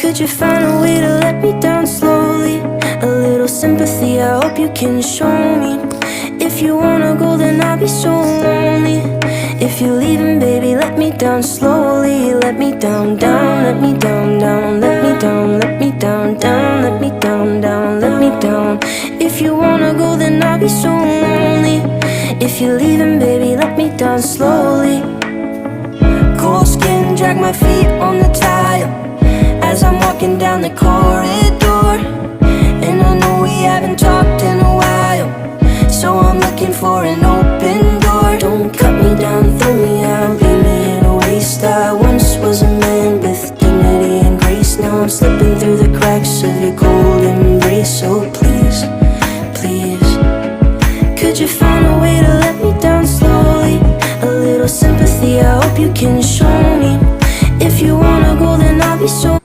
Could you find a way to let me down slowly? A little sympathy, I hope you can show me. If you wanna go, then I'll be so lonely. If you're leaving, baby, let me down slowly. Let me down, down, let me down, down. Let me down, let me down, down. Let me down, down, let me down. If you wanna go, then I'll be so lonely. If you're leaving, baby, let me down slowly. Cold skin, drag my feet on the tile as I'm walking down the corridor. And I know we haven't talked in a while, so I'm looking for an open door. Don't cut me down, throw me out, leave me in a waste. I once was a man with dignity and grace. Now I'm slipping through the cracks of your cold embrace. So please, please, could you find a way to let me down slowly? A little sympathy, I hope you can show me. If you wanna go, then I'll be so